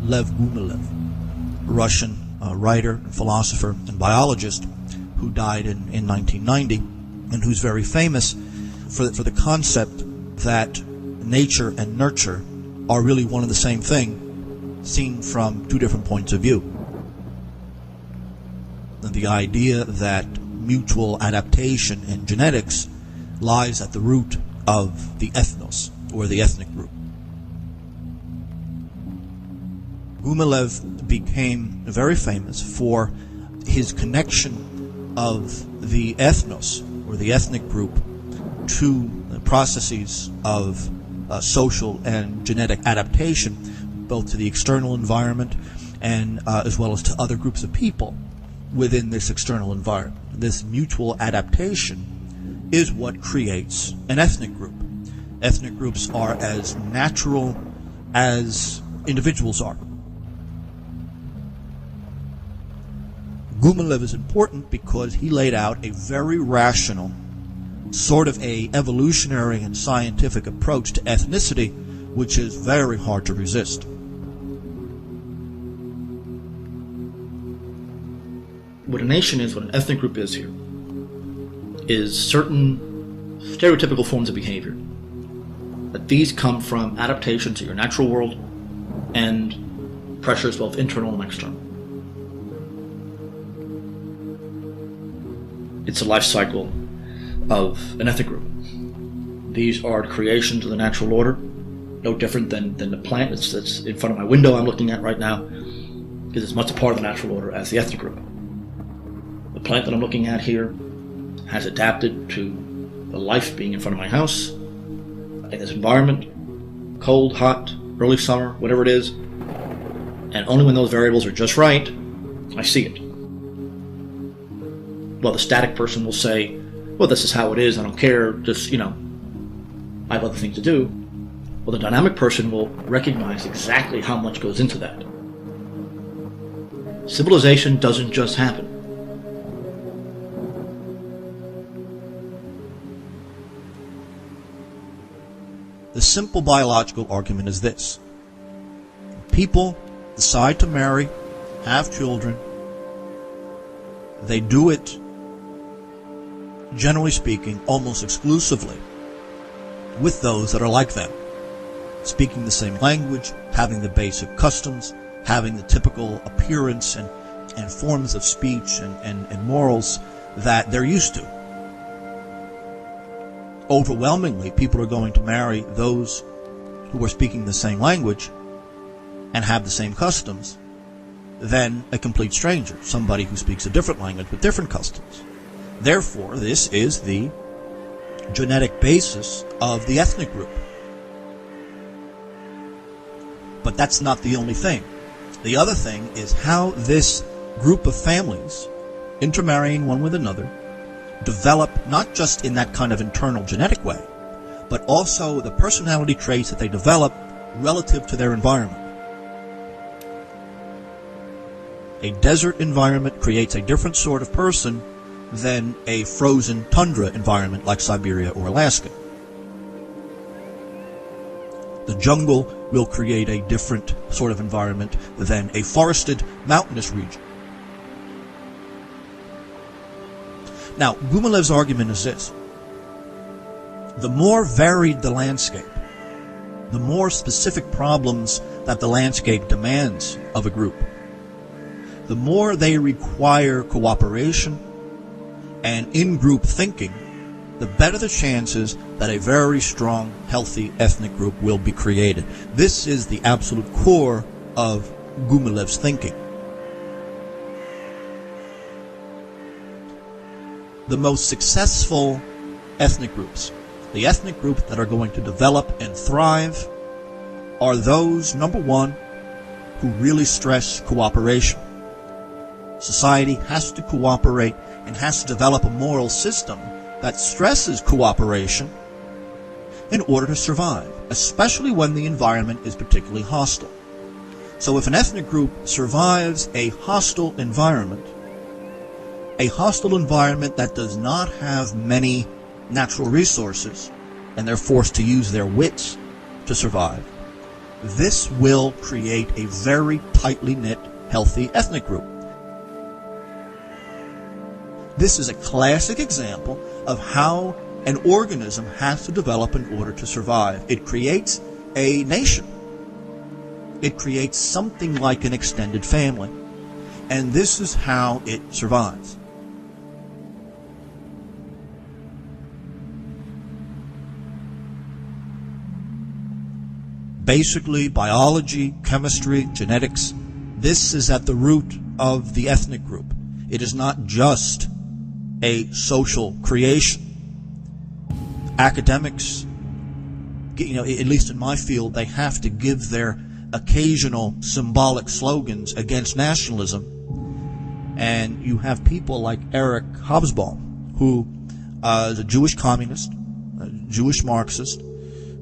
Lev Gumilev, a Russian writer, philosopher, and biologist who died in 1990, and who's very famous for the concept that nature and nurture are really one and the same thing, seen from two different points of view. And the idea that mutual adaptation in genetics lies at the root of the ethnos, or the ethnic group. Gumilev became very famous for his connection of the ethnos, or the ethnic group, to the processes of social and genetic adaptation, both to the external environment and as well as to other groups of people within this external environment. This mutual adaptation is what creates an ethnic group. Ethnic groups are as natural as individuals are. Gumilev is important because he laid out a very rational, sort of a evolutionary and scientific approach to ethnicity, which is very hard to resist. What a nation is, what an ethnic group is here, is certain stereotypical forms of behavior. But these come from adaptation to your natural world and pressures both internal and external. It's a life cycle of an ethnic group. These are creations of the natural order, no different than the plant that's in front of my window I'm looking at right now, is as much a part of the natural order as the ethnic group. The plant that I'm looking at here has adapted to the life being in front of my house, in this environment, cold, hot, early summer, whatever it is, and only when those variables are just right, I see it. Well, the static person will say, well, this is how it is, I don't care, just, I have other things to do. Well, the dynamic person will recognize exactly how much goes into that. Civilization doesn't just happen. The simple biological argument is this. People decide to marry, have children. They do it, generally speaking, almost exclusively with those that are like them, speaking the same language, having the basic customs, having the typical appearance and forms of speech and morals that they're used to. Overwhelmingly, people are going to marry those who are speaking the same language and have the same customs than a complete stranger, somebody who speaks a different language with different customs. Therefore, this is the genetic basis of the ethnic group. But that's not the only thing. The other thing is how this group of families, intermarrying one with another, develop not just in that kind of internal genetic way, but also the personality traits that they develop relative to their environment. A desert environment creates a different sort of person than a frozen tundra environment like Siberia or Alaska. The jungle will create a different sort of environment than a forested mountainous region. Now, Gumilev's argument is this. The more varied the landscape, the more specific problems that the landscape demands of a group, the more they require cooperation and in-group thinking, the better the chances that a very strong, healthy ethnic group will be created. This is the absolute core of Gumilev's thinking. The most successful ethnic groups, the ethnic groups that are going to develop and thrive, are those, number one, who really stress cooperation. Society has to cooperate and has to develop a moral system that stresses cooperation in order to survive, especially when the environment is particularly hostile. So if an ethnic group survives a hostile environment that does not have many natural resources, and they're forced to use their wits to survive, this will create a very tightly knit, healthy ethnic group. This is a classic example of how an organism has to develop in order to survive. It creates a nation. It creates something like an extended family. And this is how it survives. Basically, biology, chemistry, genetics, this is at the root of the ethnic group. It is not just a social creation. Academics, at least in my field, they have to give their occasional symbolic slogans against nationalism. And you have people like Eric Hobsbawm, who is a Jewish communist, a Jewish Marxist,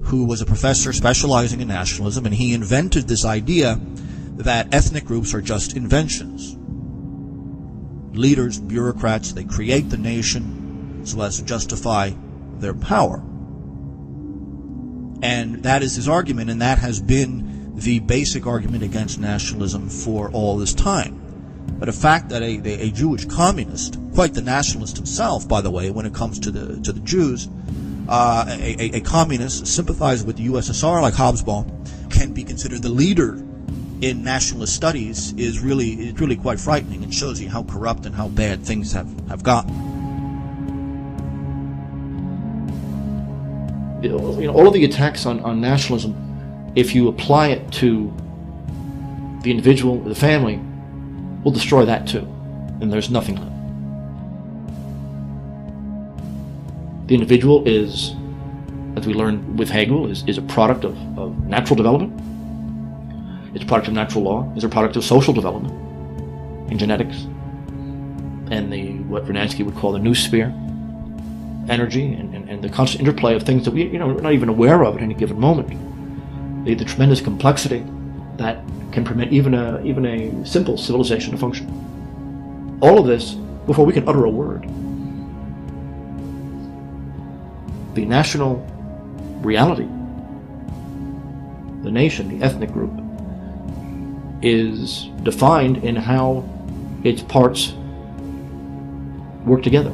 who was a professor specializing in nationalism, and he invented this idea that ethnic groups are just inventions. Leaders, bureaucrats, they create the nation so as to justify their power. And that is his argument, and that has been the basic argument against nationalism for all this time. But the fact that a Jewish communist, quite the nationalist himself, by the way, when it comes to the Jews, a communist sympathized with the USSR like Hobsbawm can be considered the leader in nationalist studies is really quite frightening, and shows you how corrupt and how bad things have gotten. All of the attacks on nationalism, if you apply it to the individual, the family, will destroy that too, and there's nothing left. The individual is, as we learned with Hegel, is a product of natural development. It's a product of natural law. It's a product of social development in genetics and what Vernadsky would call the new sphere, energy, and the constant interplay of things that we're not even aware of at any given moment. The tremendous complexity that can permit even a simple civilization to function. All of this before we can utter a word. The national reality, the nation, the ethnic group, is defined in how its parts work together.